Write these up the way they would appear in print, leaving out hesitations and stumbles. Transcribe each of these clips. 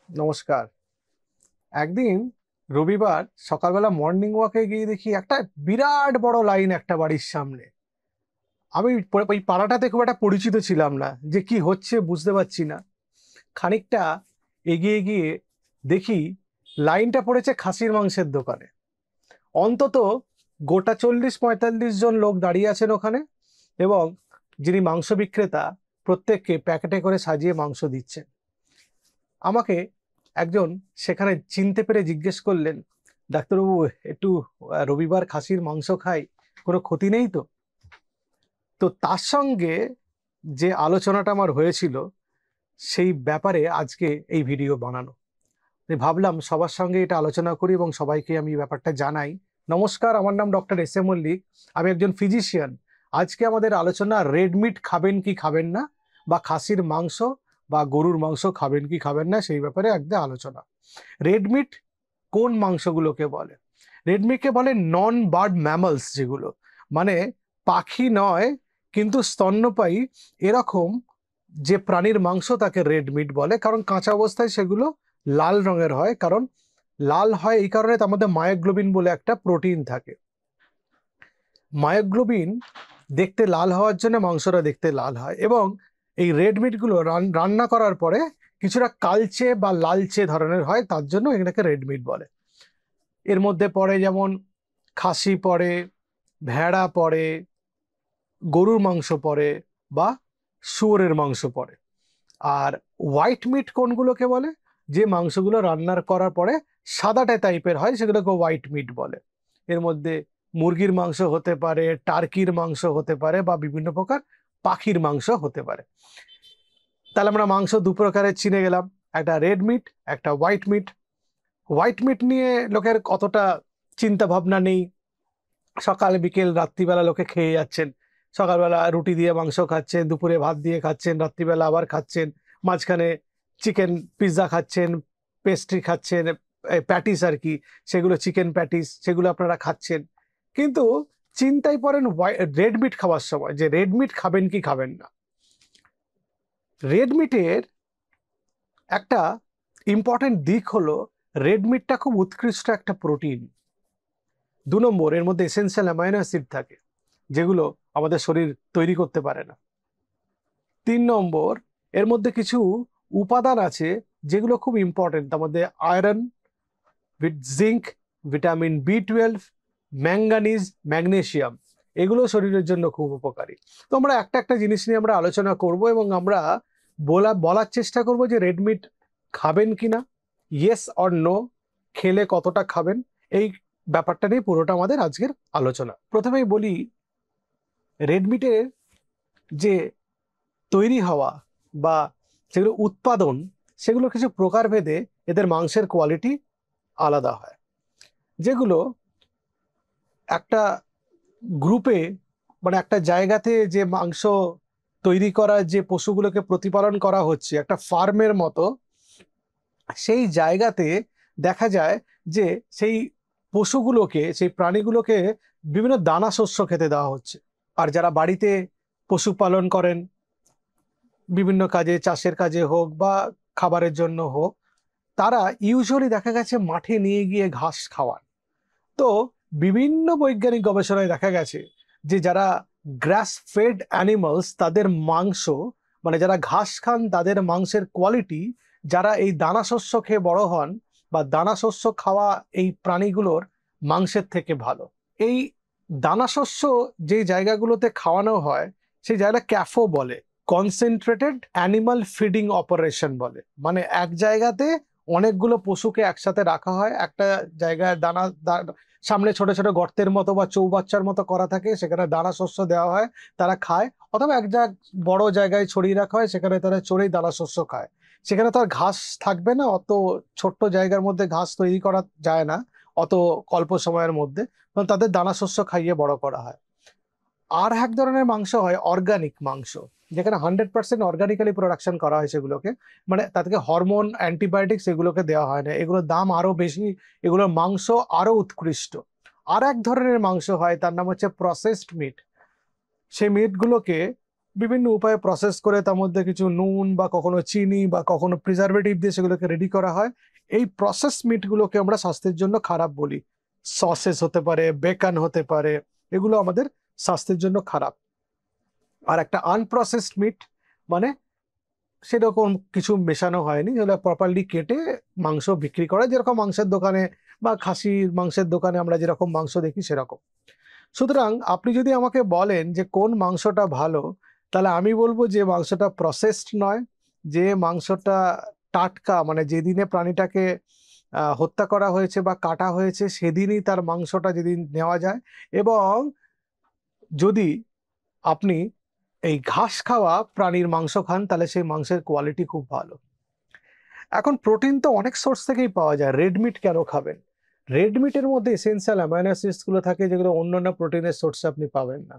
নমস্কার। একদিন রবিবার সকালবেলা মর্নিং ওয়াকে গিয়ে দেখি একটা বিরাট বড় লাইন একটা বাড়ির সামনে। আমি ওই পাড়াটাতে খুব একটা পরিচিত ছিলাম না, যে কি হচ্ছে বুঝতে পারছি না। খানিকটা এগিয়ে গিয়ে দেখি লাইনটা পড়েছে খাসির মাংসের দোকানে। অন্তত গোটা 40-45 জন লোক দাঁড়িয়ে আছেন ওখানে, এবং যিনি মাংস বিক্রেতা প্রত্যেককে প্যাকেটে করে সাজিয়ে মাংস দিচ্ছেন। আমাকে একজন সেখানে চিনতে পেরে জিজ্ঞেস করলেন, ডাক্তারবাবু, একটু রবিবার খাসির মাংস খাই, কোনো ক্ষতি নেই তো? তো তার সঙ্গে যে আলোচনাটা আমার হয়েছিল সেই ব্যাপারে আজকে এই ভিডিও বানানো। তাই ভাবলাম সবার সঙ্গে এটা আলোচনা করি এবং সবাইকে আমি ব্যাপারটা জানাই। নমস্কার, আমার নাম ডক্টর এস এ মল্লিক। আমি একজন ফিজিশিয়ান। আজকে আমাদের আলোচনা রেড মিট খাবেন কি খাবেন না, বা খাসির মাংস বা গরুর মাংস খাবেন কি খাবেন না, সেই ব্যাপারে একদম আলোচনা। রেড মিট কোন মাংসগুলোকে বলে? রেড মিটকে বলে নন বার্ড ম্যামলস, যেগুলো মানে পাখি নয় কিন্তু স্তন্যপায়ী এরকম যে প্রাণীর মাংস তাকে রেড মিট বলে। কারণ কাঁচা অবস্থায় সেগুলো লাল রঙের হয়। কারণ লাল হয় এই কারণে তার মধ্যে মায়োগ্লোবিন বলে একটা প্রোটিন থাকে। মায়োগ্লোবিন দেখতে লাল হওয়ার জন্য মাংসটা দেখতে লাল হয়, এবং এই রেড মিটগুলো রান্না করার পরে কিছুটা কালচে বা লালচে ধরনের হয়, তার জন্য এটাকে রেড মিট বলে। এর মধ্যে পড়ে যেমন খাসি পড়ে, ভেড়া পড়ে, গরুর মাংস পড়ে, বা শুয়োরের মাংস পড়ে। আর হোয়াইট মিট কোনগুলোকে বলে? যে মাংসগুলো রান্নার করার পরে সাদাটে টাইপের হয় সেগুলোকে হোয়াইট মিট বলে। এর মধ্যে মুরগির মাংস হতে পারে, টার্কির মাংস হতে পারে, বা বিভিন্ন প্রকার পাখির মাংস হতে পারে। তাহলে আমরা মাংস দু প্রকারের চিনে গেলাম, একটা রেড মিট, একটা হোয়াইট মিট। হোয়াইট মিট নিয়ে লোকের কতটা চিন্তা ভাবনা নেই। সকাল বিকেল রাত্রিবেলা লোকে খেয়ে যাচ্ছেন। সকালবেলা রুটি দিয়ে মাংস খাচ্ছেন, দুপুরে ভাত দিয়ে খাচ্ছেন, রাত্রিবেলা আবার খাচ্ছেন, মাঝখানে চিকেন পিৎজা খাচ্ছেন, পেস্ট্রি খাচ্ছেন, প্যাটিস আর কি, সেগুলো চিকেন প্যাটিস, সেগুলো আপনারা খাচ্ছেন। কিন্তু চিন্তায় পড়েন রেড মিট খাওয়ার সময়, যে রেড মিট খাবেন কি খাবেন না। রেড মিটের একটা ইম্পর্টেন্ট দিক হলো, রেড মিটটা খুব উৎকৃষ্ট একটা প্রোটিন। 2 নম্বর, এর মধ্যে এসেনশিয়াল অ্যামাইনো অ্যাসিড থাকে যেগুলো আমাদের শরীর তৈরি করতে পারে না। 3 নম্বর, এর মধ্যে কিছু উপাদান আছে যেগুলো খুব ইম্পর্টেন্ট, তার মধ্যে iron, zinc, vitamin B 12, manganese, magnesium, এগুলো শরীরের জন্য খুব উপকারী। তো আমরা একটা একটা জিনিস নিয়ে আমরা আলোচনা করব, এবং আমরা বলার চেষ্টা করব যে রেড মিট খাবেন কিনা, ইয়েস অর নো, খেলে কতটা খাবেন, এই ব্যাপারটা নিয়ে পুরোটা আমাদের আজকের আলোচনা। প্রথমেই বলি, রেড মিটের যে তৈরি হওয়া বা যেগুলো উৎপাদন, সেগুলো কিছু প্রকারভেদে এদের মাংসের কোয়ালিটি আলাদা হয়। যেগুলো একটা গ্রুপে, মানে একটা জায়গাতে যে মাংস তৈরি করা, যে পশুগুলোকে প্রতিপালন করা হচ্ছে একটা ফার্মের মতো, সেই জায়গাতে দেখা যায় যে সেই পশুগুলোকে, সেই প্রাণীগুলোকে বিভিন্ন দানা শস্য খেতে দেওয়া হচ্ছে। আর যারা বাড়িতে পশুপালন করেন, বিভিন্ন কাজে, চাষের কাজে হোক বা খাবারের জন্য হোক, তারা ইউজুয়ালি দেখা গেছে মাঠে নিয়ে গিয়ে ঘাস খাওয়ান। তো বিভিন্ন বৈজ্ঞানিক গবেষণায় দেখা গেছে যে যারা গ্রাস ফেড অ্যানিমালস, তাদের মাংস, মানে যারা ঘাস খান তাদের মাংসের কোয়ালিটি, যারা এই দানা শস্য খেয়ে বড় হন বা দানা শস্য খাওয়া এই প্রাণীগুলোর মাংসের থেকে ভালো। এই দানা শস্য যে জায়গাগুলোতে খাওয়ানো হয় সেই জায়গা ক্যাফো বলে, কনসেন্ট্রেটেড অ্যানিমাল ফিডিং অপারেশন বলে। মানে এক জায়গাতে অনেকগুলো পশুকে একসাথে রাখা হয়, একটা জায়গায় সামনে ছোট ছোট গর্তের মতো বা চৌবাচ্চার মতো করা থাকে, সেখানে দানা শস্য দেওয়া হয়, তারা খায়। অথবা এক বড় জায়গায় ছড়িয়ে রাখা হয়, সেখানে তারা চড়েই দানা শস্য খায়। সেখানে তো আর ঘাস থাকবে না, অত ছোট্ট জায়গার মধ্যে ঘাস তৈরি করা যায় না অত অল্প সময়ের মধ্যে, তাদের দানা শস্য খাইয়ে বড় করা হয়। আর এক ধরনের মাংস হয় অর্গানিক মাংস, যেখানে 100% অর্গানিক্যালি প্রোডাকশন করা হয় সেগুলোকে, মানে তাদেরকে হরমোন, অ্যান্টিবায়োটিক্স এগুলোকে দেওয়া হয় না, এগুলোর দাম আরো বেশি, এগুলোর মাংস আরো উৎকৃষ্ট। আর এক ধরনের মাংস হয়, তার নাম হচ্ছে প্রসেসড মিট। সেই মিটগুলোকে বিভিন্ন উপায়ে প্রসেস করে তার মধ্যে কিছু নুন বা কখনো চিনি বা কখনো প্রিজারভেটিভ দিয়ে সেগুলোকে রেডি করা হয়। এই প্রসেস মিটগুলোকে আমরা স্বাস্থ্যের জন্য খারাপ বলি। সসেস হতে পারে, বেকন হতে পারে, এগুলো আমাদের স্বাস্থ্যের জন্য খারাপ। আর একটা আনপ্রসেসড মিট মানে সেরকম কিছু মেশানো হয়নি, যেগুলো প্রপারলি কেটে মাংস বিক্রি করে, যেরকম মাংসের দোকানে বা খাসির মাংসের দোকানে আমরা যেরকম মাংস দেখি সেরকম। সুতরাং আপনি যদি আমাকে বলেন যে কোন মাংসটা ভালো, তাহলে আমি বলবো যে মাংসটা প্রসেসড নয়, যে মাংসটা টাটকা, মানে যেদিনে প্রাণীটাকে হত্যা করা হয়েছে বা কাটা হয়েছে সেদিনই তার মাংসটা যেদিন নেওয়া যায়, এবং যদি আপনি এই ঘাস খাওয়া প্রাণীর মাংস খান তাহলে সেই মাংসের কোয়ালিটি খুব ভালো। এখন প্রোটিন তো অনেক সোর্স থেকেই পাওয়া যায়, রেড মিট কেন খাবেন? রেড মিটের মধ্যে এসেনশিয়াল অ্যামাইনো অ্যাসিডস গুলো থাকে যেগুলো অন্যান্য প্রোটিনের সোর্সে আপনি পাবেন না।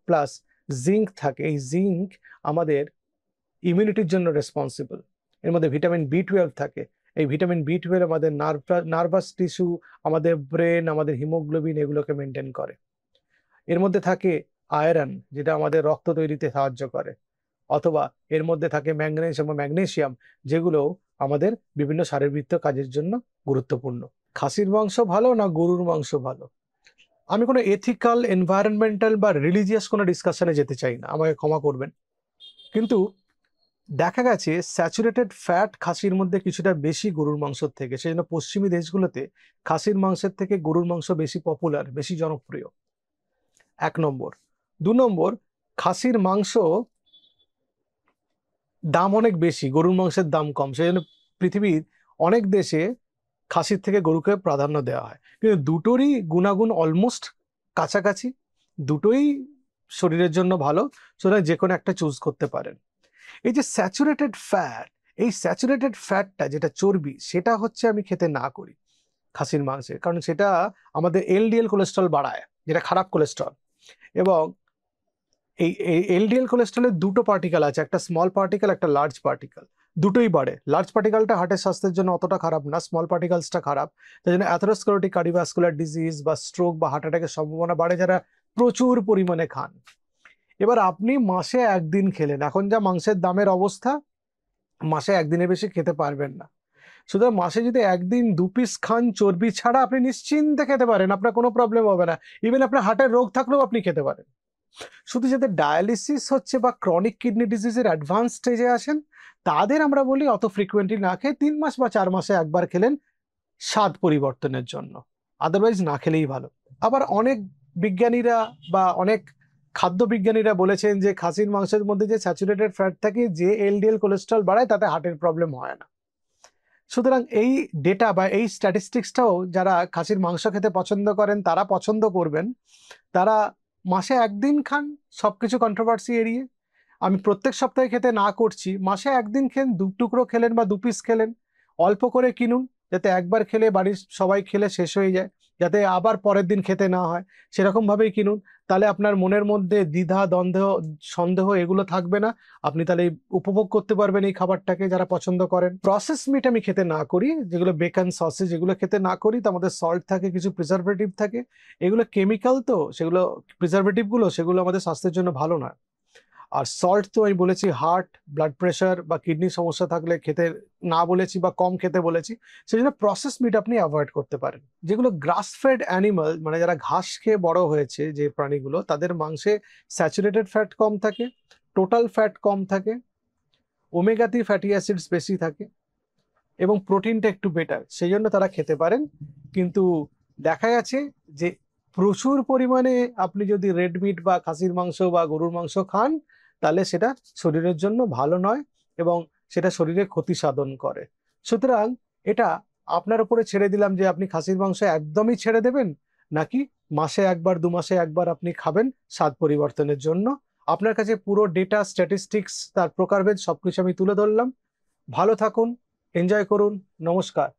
প্লাস জিঙ্ক থাকে, এই জিঙ্ক আমাদের ইমিউনিটির জন্য রেসপন্সিবল। এর মধ্যে ভিটামিন বি 12 থাকে, এই ভিটামিন বি 12 আমাদের নার্ভাস টিস্যু, আমাদের ব্রেন, আমাদের হিমোগ্লোবিন এগুলোকে মেনটেন করে। এর মধ্যে থাকে আয়রন, যেটা আমাদের রক্ত তৈরিতে সাহায্য করে, অথবা এর মধ্যে থাকে ম্যাঙ্গানিজ এবং ম্যাগনেসিয়াম, যেগুলো আমাদের বিভিন্ন শারীরবৃত্তীয় কাজের জন্য গুরুত্বপূর্ণ। খাসির মাংস ভালো না গরুর মাংস ভালো? আমি কোনো এথিক্যাল, এনভায়রনমেন্টাল বা রিলিজিয়াস কোনো ডিসকাশনে যেতে চাই না, আমাকে ক্ষমা করবেন, কিন্তু দেখা গেছে স্যাচুরেটেড ফ্যাট খাসির মধ্যে কিছুটা বেশি গরুর মাংসের থেকে, সেই জন্য পশ্চিমী দেশগুলোতে খাসির মাংসের থেকে গরুর মাংস বেশি পপুলার, বেশি জনপ্রিয়। 1 নম্বর। 2 নম্বর, খাসির মাংস দাম অনেক বেশি, গরুর মাংসের দাম কম, সেই জন্য পৃথিবীর অনেক দেশে খাসির থেকে গরুকে প্রাধান্য দেওয়া হয়। কিন্তু দুটোরই গুণাগুণ অলমোস্ট কাছাকাছি, দুটোই শরীরের জন্য ভালো, সুতরাং যে কোনো একটা চুজ করতে পারেন। এই যে স্যাচুরেটেড ফ্যাট, এই স্যাচুরেটেড ফ্যাটটা যেটা চর্বি, সেটা হচ্ছে আমি খেতে না করি খাসির মাংসে, কারণ সেটা আমাদের এলডিএল কোলেস্ট্রল বাড়ায়, যেটা খারাপ কোলেস্ট্রল। এবং এই এলডিএল কোলেস্ট্রলের দুটো পার্টিকেল আছে, একটা স্মল পার্টিকেল, একটা লার্জ পার্টিকেল, দুটোই বাড়ে। লার্জ পার্টিকেলটা হার্টের স্বাস্থ্যের জন্য অতটা খারাপ না, স্মল পার্টিকেলসটা খারাপ। তাই জন্য অ্যাথেরোস্ক্লেরোটিক কার্ডিওভাস্কুলার ডিজিজ বা স্ট্রোক বা হার্ট অ্যাটাকের সম্ভাবনা বাড়ে যারা প্রচুর পরিমাণে খান। এবার আপনি মাসে একদিন খেলেন, এখন যা মাংসের দামের অবস্থা, মাসে একদিনের বেশি খেতে পারবেন না। সুতরাং মাসে যদি একদিন 2 পিস খান চর্বি ছাড়া, আপনি নিশ্চিন্তে খেতে পারেন, আপনার কোনো প্রবলেম হবে না। ইভেন আপনার হার্টের রোগ থাকলেও আপনি খেতে পারেন। শুধু যাদের ডায়ালিসিস হচ্ছে বা ক্রনিক কিডনি ডিজিজের অ্যাডভান্স স্টেজে আসেন, তাদের আমরা বলি অত ফ্রিকুয়েন্টলি না খেয়ে 3 মাস বা 4 মাসে একবার খেলেন স্বাদ পরিবর্তনের জন্য, আদারওয়াইজ না খেলেই ভালো। আবার অনেক বিজ্ঞানীরা বা অনেক খাদ্য বিজ্ঞানীরা বলেছেন যে খাসির মাংসের মধ্যে যে স্যাচুরেটেড ফ্যাট থাকে, যে এলডিএল কোলেস্ট্রল বাড়ায়, তাতে হার্টের প্রবলেম হয় না। সুতরাং এই ডেটা বা এই স্ট্যাটিস্টিক্সটাও যারা খাসির মাংস খেতে পছন্দ করেন তারা পছন্দ করবেন, তারা মাসে একদিন খান, সবকিছু কন্ট্রোভার্সি এড়িয়ে। আমি প্রত্যেক সপ্তাহে খেতে না করছি, মাসে একদিন খেন, 2 টুকরো খেলেন বা 2 পিস খেলেন, অল্প করে কিনুন, যাতে একবার খেলে বাড়ির সবাই খেলে শেষ হয়ে যায়, যাতে আবার পরের দিন খেতে না হয়, সেরকম ভাবেই কিনুন। তাহলে আপনার মনের মধ্যে দ্বিধা, দ্বন্দ্ব, সন্দেহ এগুলো থাকবে না, আপনি তাহলে উপভোগ করতে পারবেন এই খাবারটাকে যারা পছন্দ করেন। প্রসেস মিট আমি খেতে না করি, যেগুলো বেকন, সসেজ, এগুলো খেতে না করি, তার মধ্যে সল্ট থাকে, কিছু প্রিজারভেটিভ থাকে, এগুলো কেমিক্যাল, তো সেগুলো প্রিজারভেটিভ গুলো সেগুলো আমাদের স্বাস্থ্যের জন্য ভালো নয়। আর সল্ট তো আমি বলেছি হার্ট, ব্লাড প্রেশার বা কিডনি সমস্যা থাকলে খেতে না বলেছি বা কম খেতে বলেছি, সেই জন্য প্রসেস মিট আপনি অ্যাভয়েড করতে পারেন। যেগুলো গ্রাস ফেড অ্যানিমাল, মানে যারা ঘাস খেয়ে বড় হয়েছে যে প্রাণীগুলো, তাদের মাংসে স্যাচুরেটেড ফ্যাট কম থাকে, টোটাল ফ্যাট কম থাকে, ওমেগা 3 ফ্যাটি অ্যাসিডস বেশি থাকে, এবং প্রোটিনটা একটু বেটার, সেই জন্য তারা খেতে পারেন। কিন্তু দেখা গেছে যে প্রচুর পরিমাণে আপনি যদি রেড মিট বা খাসির মাংস বা গরুর মাংস খান, তাহলে সেটা শরীরের জন্য ভালো নয় এবং সেটা শরীরে ক্ষতি সাধন করে। সুতরাং এটা আপনার উপরে ছেড়ে দিলাম যে আপনি খাসির মাংস একদমই ছেড়ে দেবেন, নাকি মাসে একবার 2 মাসে একবার আপনি খাবেন স্বাদ পরিবর্তনের জন্য। আপনার কাছে পুরো ডেটা, স্ট্যাটিস্টিক্স, তার প্রকারভেদ সবকিছু আমি তুলে ধরলাম। ভালো থাকুন, এনজয় করুন, নমস্কার।